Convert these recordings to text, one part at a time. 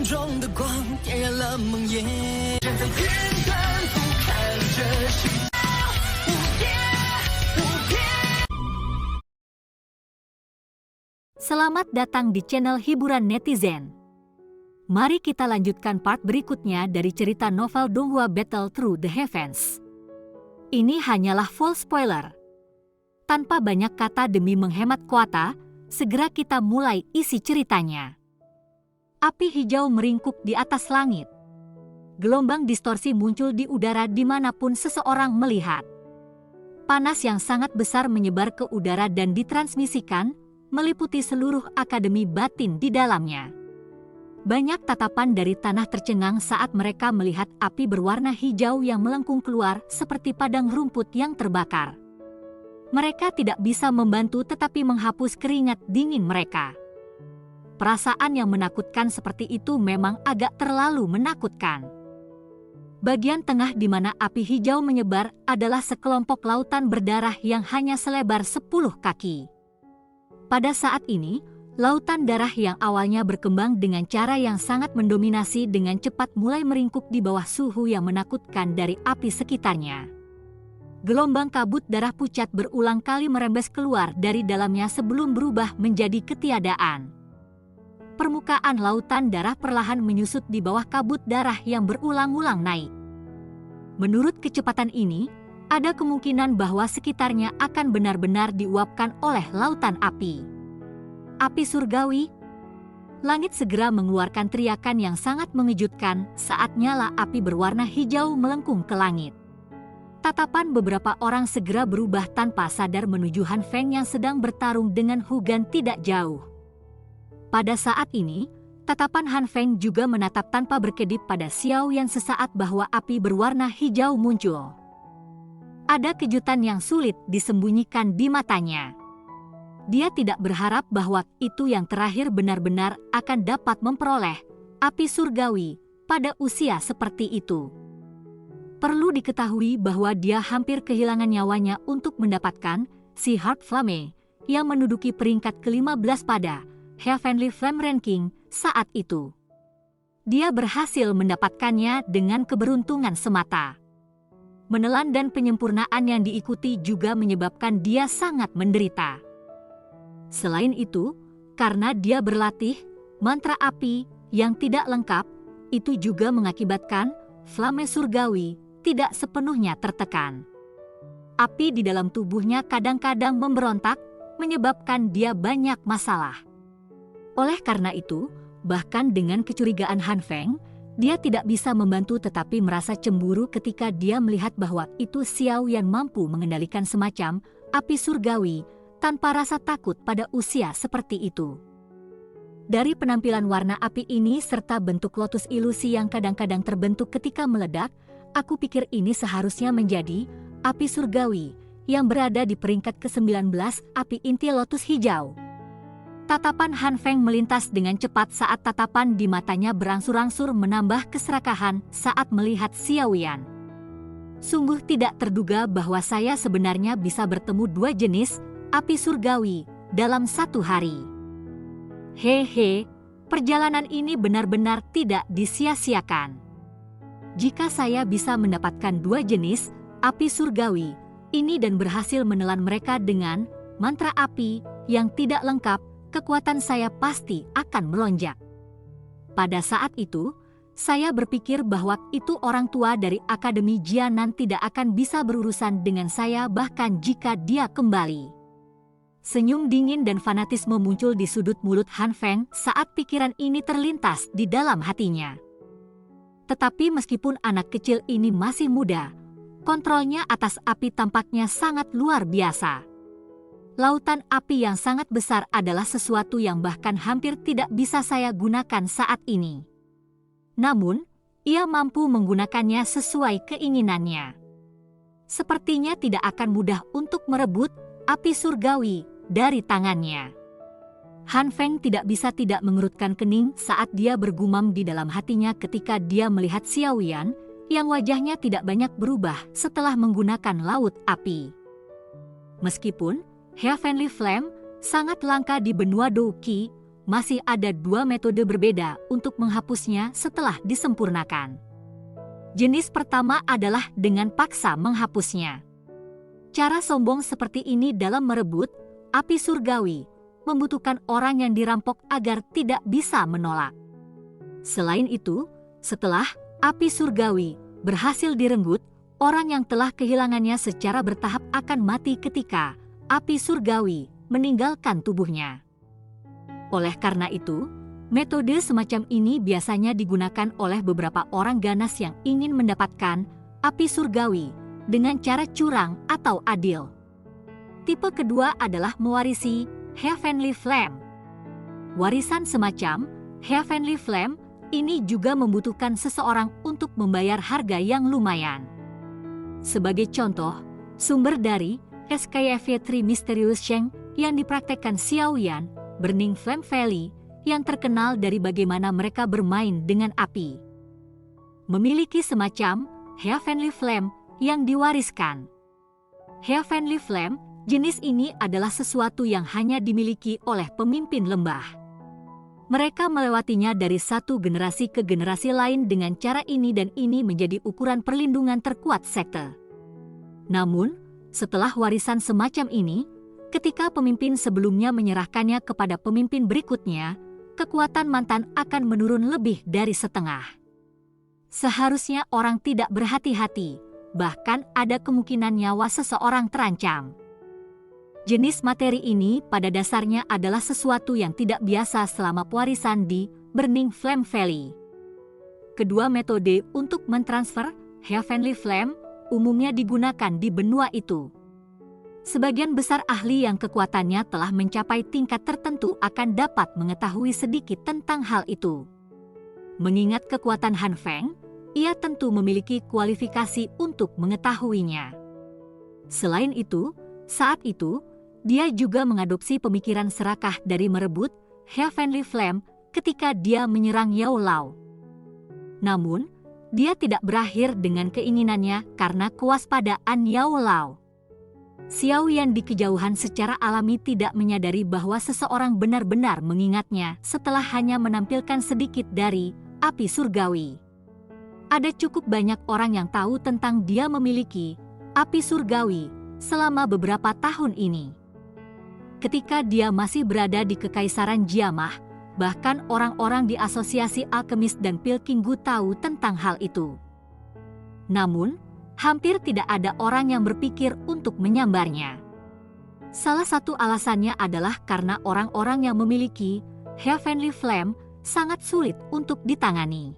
中的光点燃了梦魇，站在天端俯瞰着世界无边无边。 Selamat datang di channel hiburan netizen. Mari kita lanjutkan part berikutnya dari cerita novel Donghua Battle Through the Heavens. Ini hanyalah full spoiler. Tanpa banyak kata demi menghemat kuota, segera kita mulai isi ceritanya. Api hijau meringkuk di atas langit. Gelombang distorsi muncul di udara dimanapun seseorang melihat. Panas yang sangat besar menyebar ke udara dan ditransmisikan, meliputi seluruh akademi batin di dalamnya. Banyak tatapan dari tanah tercengang saat mereka melihat api berwarna hijau yang melengkung keluar seperti padang rumput yang terbakar. Mereka tidak bisa membantu tetapi menghapus keringat dingin mereka. Perasaan yang menakutkan seperti itu memang agak terlalu menakutkan. Bagian tengah di mana api hijau menyebar adalah sekelompok lautan berdarah yang hanya selebar 10 kaki. Pada saat ini, lautan darah yang awalnya berkembang dengan cara yang sangat mendominasi dengan cepat mulai meringkuk di bawah suhu yang menakutkan dari api sekitarnya. Gelombang kabut darah pucat berulang kali merembes keluar dari dalamnya sebelum berubah menjadi ketiadaan. Permukaan lautan darah perlahan menyusut di bawah kabut darah yang berulang-ulang naik. Menurut kecepatan ini, ada kemungkinan bahwa sekitarnya akan benar-benar diuapkan oleh lautan api. Api surgawi. Langit segera mengeluarkan teriakan yang sangat mengejutkan saat nyala api berwarna hijau melengkung ke langit. Tatapan beberapa orang segera berubah tanpa sadar menuju Han Feng yang sedang bertarung dengan Hu Gan tidak jauh. Pada saat ini, tatapan Han Feng juga menatap tanpa berkedip pada Xiao Yan sesaat bahwa api berwarna hijau muncul. Ada kejutan yang sulit disembunyikan di matanya. Dia tidak berharap bahwa itu yang terakhir benar-benar akan dapat memperoleh api surgawi pada usia seperti itu. Perlu diketahui bahwa dia hampir kehilangan nyawanya untuk mendapatkan si Heart Flame yang menduduki peringkat ke-15 pada Heavenly Flame Ranking saat itu. Dia berhasil mendapatkannya dengan keberuntungan semata. Menelan dan penyempurnaan yang diikuti juga menyebabkan dia sangat menderita. Selain itu, karena dia berlatih mantra api yang tidak lengkap, itu juga mengakibatkan flame surgawi tidak sepenuhnya tertekan. Api di dalam tubuhnya kadang-kadang memberontak, menyebabkan dia banyak masalah. Oleh karena itu, bahkan dengan kecurigaan Han Feng, dia tidak bisa membantu tetapi merasa cemburu ketika dia melihat bahwa itu Xiao Yan mampu mengendalikan semacam api surgawi tanpa rasa takut pada usia seperti itu. Dari penampilan warna api ini serta bentuk lotus ilusi yang kadang-kadang terbentuk ketika meledak, aku pikir ini seharusnya menjadi api surgawi yang berada di peringkat ke-19 api inti lotus hijau. Tatapan Han Feng melintas dengan cepat saat tatapan di matanya berangsur-angsur menambah keserakahan saat melihat Xiao Yan. Sungguh tidak terduga bahwa saya sebenarnya bisa bertemu dua jenis api surgawi dalam satu hari. Hehe, perjalanan ini benar-benar tidak disia-siakan. Jika saya bisa mendapatkan dua jenis api surgawi ini dan berhasil menelan mereka dengan mantra api yang tidak lengkap, kekuatan saya pasti akan melonjak. Pada saat itu, saya berpikir bahwa itu orang tua dari Akademi Jianan tidak akan bisa berurusan dengan saya bahkan jika dia kembali. Senyum dingin dan fanatisme muncul di sudut mulut Han Feng saat pikiran ini terlintas di dalam hatinya. Tetapi meskipun anak kecil ini masih muda, kontrolnya atas api tampaknya sangat luar biasa. Lautan api yang sangat besar adalah sesuatu yang bahkan hampir tidak bisa saya gunakan saat ini. Namun, ia mampu menggunakannya sesuai keinginannya. Sepertinya tidak akan mudah untuk merebut api surgawi dari tangannya. Han Feng tidak bisa tidak mengerutkan kening saat dia bergumam di dalam hatinya ketika dia melihat Xiao Yan yang wajahnya tidak banyak berubah setelah menggunakan laut api. Meskipun Heavenly Flame sangat langka di benua Douqi, masih ada dua metode berbeda untuk menghapusnya setelah disempurnakan. Jenis pertama adalah dengan paksa menghapusnya. Cara sombong seperti ini dalam merebut api surgawi membutuhkan orang yang dirampok agar tidak bisa menolak. Selain itu, setelah api surgawi berhasil direnggut, orang yang telah kehilangannya secara bertahap akan mati ketika api surgawi meninggalkan tubuhnya. Oleh karena itu, metode semacam ini biasanya digunakan oleh beberapa orang ganas yang ingin mendapatkan api surgawi dengan cara curang atau adil. Tipe kedua adalah mewarisi Heavenly Flame. Warisan semacam Heavenly Flame ini juga membutuhkan seseorang untuk membayar harga yang lumayan. Sebagai contoh, sumber dari SKYV 3 Mysterious Sheng yang dipraktekkan Xiaoyan, Burning Flame Valley, yang terkenal dari bagaimana mereka bermain dengan api. Memiliki semacam Heavenly Flame yang diwariskan. Heavenly Flame, jenis ini adalah sesuatu yang hanya dimiliki oleh pemimpin lembah. Mereka melewatinya dari satu generasi ke generasi lain dengan cara ini dan ini menjadi ukuran perlindungan terkuat sekte. Namun, setelah warisan semacam ini, ketika pemimpin sebelumnya menyerahkannya kepada pemimpin berikutnya, kekuatan mantan akan menurun lebih dari setengah. Seharusnya orang tidak berhati-hati, bahkan ada kemungkinan nyawa seseorang terancam. Jenis materi ini pada dasarnya adalah sesuatu yang tidak biasa selama pewarisan di Burning Flame Valley. Kedua metode untuk mentransfer Heavenly Flame umumnya digunakan di benua itu. Sebagian besar ahli yang kekuatannya telah mencapai tingkat tertentu akan dapat mengetahui sedikit tentang hal itu. Mengingat kekuatan Han Feng, ia tentu memiliki kualifikasi untuk mengetahuinya. Selain itu, saat itu, dia juga mengadopsi pemikiran serakah dari merebut Heavenly Flame ketika dia menyerang Yao Lao. Namun, dia tidak berakhir dengan keinginannya karena kewaspadaan Yao Lao. Xiaoyan di kejauhan secara alami tidak menyadari bahwa seseorang benar-benar mengingatnya setelah hanya menampilkan sedikit dari api surgawi. Ada cukup banyak orang yang tahu tentang dia memiliki api surgawi selama beberapa tahun ini. Ketika dia masih berada di Kekaisaran Jiamah, bahkan orang-orang di Asosiasi Alkemis dan Pilkinggu tahu tentang hal itu. Namun, hampir tidak ada orang yang berpikir untuk menyambarnya. Salah satu alasannya adalah karena orang-orang yang memiliki Heavenly Flame sangat sulit untuk ditangani.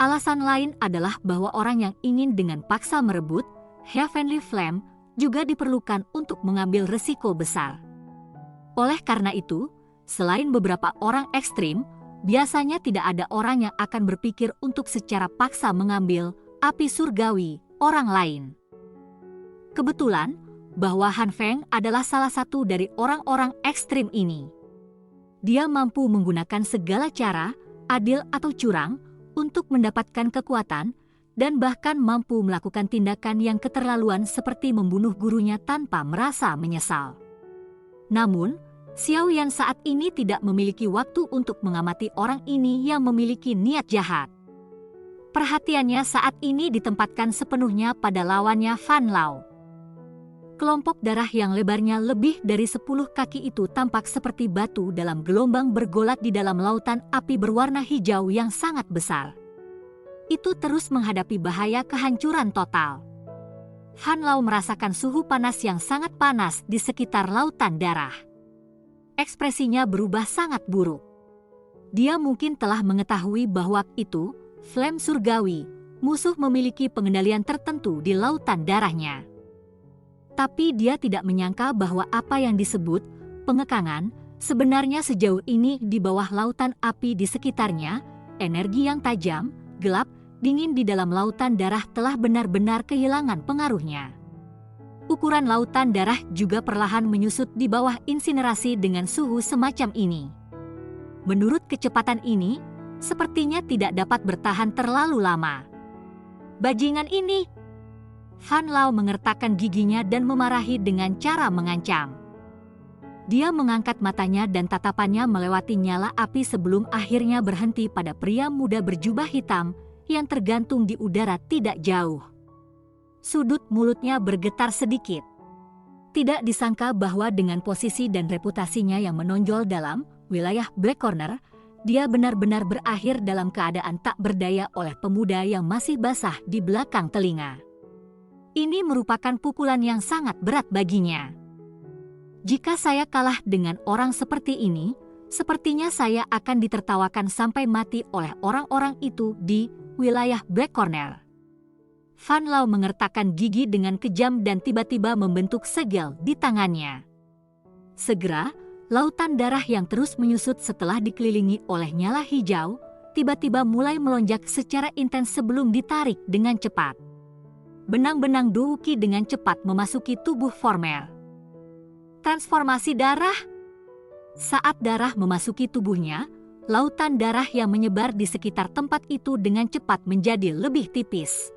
Alasan lain adalah bahwa orang yang ingin dengan paksa merebut Heavenly Flame juga diperlukan untuk mengambil resiko besar. Oleh karena itu, selain beberapa orang ekstrim, biasanya tidak ada orang yang akan berpikir untuk secara paksa mengambil api surgawi orang lain. Kebetulan bahwa Han Feng adalah salah satu dari orang-orang ekstrim ini. Dia mampu menggunakan segala cara, adil atau curang, untuk mendapatkan kekuatan, dan bahkan mampu melakukan tindakan yang keterlaluan seperti membunuh gurunya tanpa merasa menyesal. Namun, Xiaoyan saat ini tidak memiliki waktu untuk mengamati orang ini yang memiliki niat jahat. Perhatiannya saat ini ditempatkan sepenuhnya pada lawannya Fan Lao. Kelompok darah yang lebarnya lebih dari 10 kaki itu tampak seperti batu dalam gelombang bergolak di dalam lautan api berwarna hijau yang sangat besar. Itu terus menghadapi bahaya kehancuran total. Han Lao merasakan suhu panas yang sangat panas di sekitar lautan darah. Ekspresinya berubah sangat buruk. Dia mungkin telah mengetahui bahwa itu Flame surgawi, musuh memiliki pengendalian tertentu di lautan darahnya. Tapi dia tidak menyangka bahwa apa yang disebut pengekangan sebenarnya sejauh ini di bawah lautan api di sekitarnya, energi yang tajam, gelap, dingin di dalam lautan darah telah benar-benar kehilangan pengaruhnya. Ukuran lautan darah juga perlahan menyusut di bawah insinerasi dengan suhu semacam ini. Menurut kecepatan ini, sepertinya tidak dapat bertahan terlalu lama. Bajingan ini! Fan Lao mengertakkan giginya dan memarahi dengan cara mengancam. Dia mengangkat matanya dan tatapannya melewati nyala api sebelum akhirnya berhenti pada pria muda berjubah hitam yang tergantung di udara tidak jauh. Sudut mulutnya bergetar sedikit. Tidak disangka bahwa dengan posisi dan reputasinya yang menonjol dalam wilayah Black Corner, dia benar-benar berakhir dalam keadaan tak berdaya oleh pemuda yang masih basah di belakang telinga. Ini merupakan pukulan yang sangat berat baginya. Jika saya kalah dengan orang seperti ini, sepertinya saya akan ditertawakan sampai mati oleh orang-orang itu di wilayah Black Corner. Van Lau mengertakkan gigi dengan kejam dan tiba-tiba membentuk segel di tangannya. Segera, lautan darah yang terus menyusut setelah dikelilingi oleh nyala hijau, tiba-tiba mulai melonjak secara intens sebelum ditarik dengan cepat. Benang-benang Douki dengan cepat memasuki tubuh Former. Transformasi darah. Saat darah memasuki tubuhnya, lautan darah yang menyebar di sekitar tempat itu dengan cepat menjadi lebih tipis.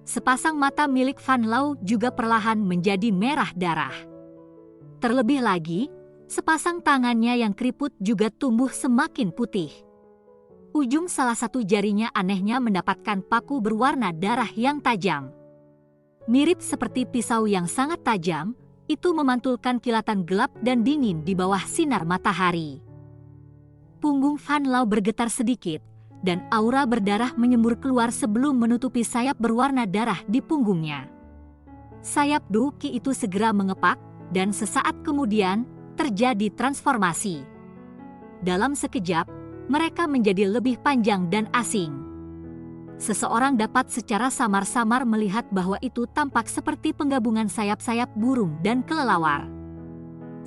Sepasang mata milik Van Lau juga perlahan menjadi merah darah. Terlebih lagi, sepasang tangannya yang keriput juga tumbuh semakin putih. Ujung salah satu jarinya anehnya mendapatkan paku berwarna darah yang tajam. Mirip seperti pisau yang sangat tajam, itu memantulkan kilatan gelap dan dingin di bawah sinar matahari. Punggung Van Lau bergetar sedikit, dan aura berdarah menyembur keluar sebelum menutupi sayap berwarna darah di punggungnya. Sayap Douki itu segera mengepak, dan sesaat kemudian terjadi transformasi. Dalam sekejap, mereka menjadi lebih panjang dan asing. Seseorang dapat secara samar-samar melihat bahwa itu tampak seperti penggabungan sayap-sayap burung dan kelelawar.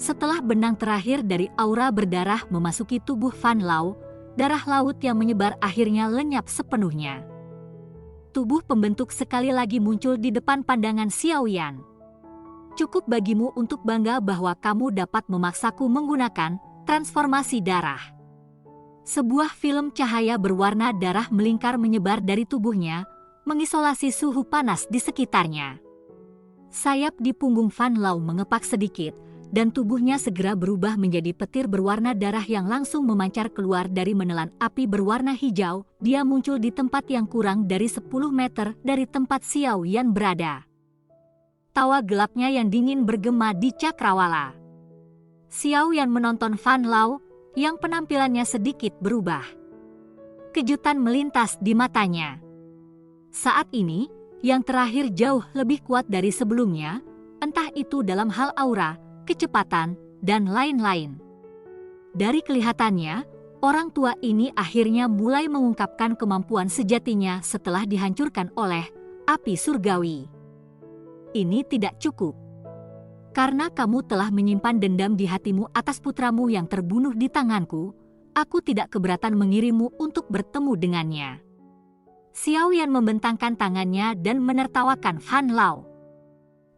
Setelah benang terakhir dari aura berdarah memasuki tubuh Van Lau, darah laut yang menyebar akhirnya lenyap sepenuhnya. Tubuh pembentuk sekali lagi muncul di depan pandangan Xiao Yan. Cukup bagimu untuk bangga bahwa kamu dapat memaksaku menggunakan transformasi darah. Sebuah film cahaya berwarna darah melingkar menyebar dari tubuhnya, mengisolasi suhu panas di sekitarnya. Sayap di punggung Van Lau mengepak sedikit, dan tubuhnya segera berubah menjadi petir berwarna darah yang langsung memancar keluar dari menelan api berwarna hijau. Dia muncul di tempat yang kurang dari 10 meter dari tempat Xiao Yan berada. Tawa gelapnya yang dingin bergema di cakrawala. Xiao Yan menonton Van Lau, yang penampilannya sedikit berubah. Kejutan melintas di matanya. Saat ini, yang terakhir jauh lebih kuat dari sebelumnya, entah itu dalam hal aura, kecepatan, dan lain-lain. Dari kelihatannya, orang tua ini akhirnya mulai mengungkapkan kemampuan sejatinya setelah dihancurkan oleh api surgawi. Ini tidak cukup. Karena kamu telah menyimpan dendam di hatimu atas putramu yang terbunuh di tanganku, aku tidak keberatan mengirimmu untuk bertemu dengannya. Xiao Yan membentangkan tangannya dan menertawakan Van Lau.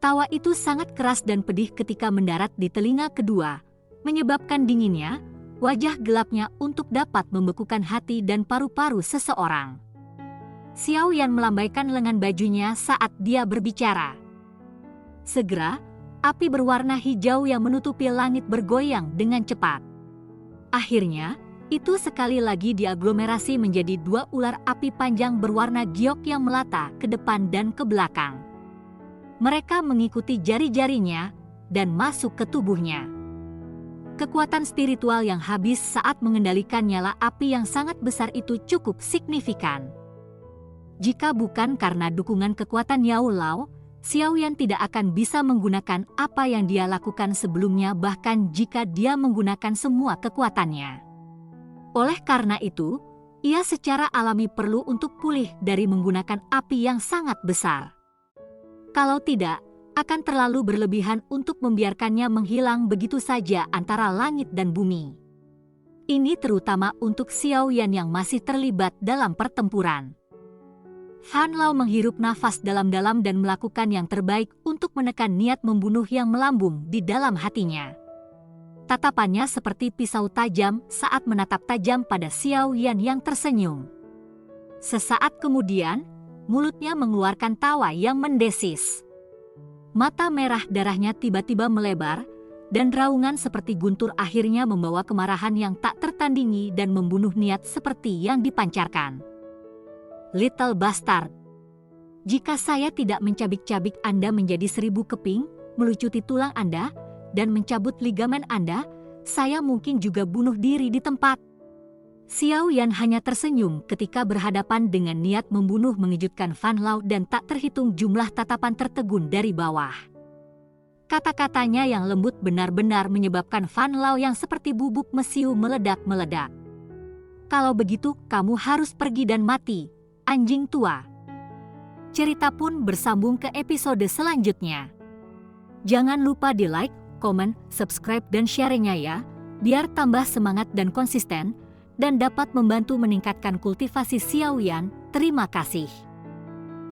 Tawa itu sangat keras dan pedih ketika mendarat di telinga kedua, menyebabkan dinginnya wajah gelapnya untuk dapat membekukan hati dan paru-paru seseorang. Xiao Yan melambaikan lengan bajunya saat dia berbicara. Segera, api berwarna hijau yang menutupi langit bergoyang dengan cepat. Akhirnya, itu sekali lagi diaglomerasi menjadi dua ular api panjang berwarna giok yang melata ke depan dan ke belakang. Mereka mengikuti jari-jarinya dan masuk ke tubuhnya. Kekuatan spiritual yang habis saat mengendalikan nyala api yang sangat besar itu cukup signifikan. Jika bukan karena dukungan kekuatan Yao Lao, Xiao Yan tidak akan bisa menggunakan apa yang dia lakukan sebelumnya, bahkan jika dia menggunakan semua kekuatannya. Oleh karena itu, ia secara alami perlu untuk pulih dari menggunakan api yang sangat besar. Kalau tidak, akan terlalu berlebihan untuk membiarkannya menghilang begitu saja antara langit dan bumi. Ini terutama untuk Xiao Yan yang masih terlibat dalam pertempuran. Van Lau menghirup nafas dalam-dalam dan melakukan yang terbaik untuk menekan niat membunuh yang melambung di dalam hatinya. Tatapannya seperti pisau tajam saat menatap tajam pada Xiao Yan yang tersenyum. Sesaat kemudian, mulutnya mengeluarkan tawa yang mendesis. Mata merah darahnya tiba-tiba melebar, dan raungan seperti guntur akhirnya membawa kemarahan yang tak tertandingi dan membunuh niat seperti yang dipancarkan. Little bastard. Jika saya tidak mencabik-cabik Anda menjadi 1000 keping, melucuti tulang Anda, dan mencabut ligamen Anda, saya mungkin juga bunuh diri di tempat. Xiao Yan hanya tersenyum ketika berhadapan dengan niat membunuh mengejutkan Fan Lao dan tak terhitung jumlah tatapan tertegun dari bawah. Kata-katanya yang lembut benar-benar menyebabkan Fan Lao yang seperti bubuk mesiu meledak-meledak. Kalau begitu, kamu harus pergi dan mati, anjing tua. Cerita pun bersambung ke episode selanjutnya. Jangan lupa di like, komen, subscribe, dan share-nya ya, biar tambah semangat dan konsisten, dan dapat membantu meningkatkan kultivasi Xiao Yan. Terima kasih.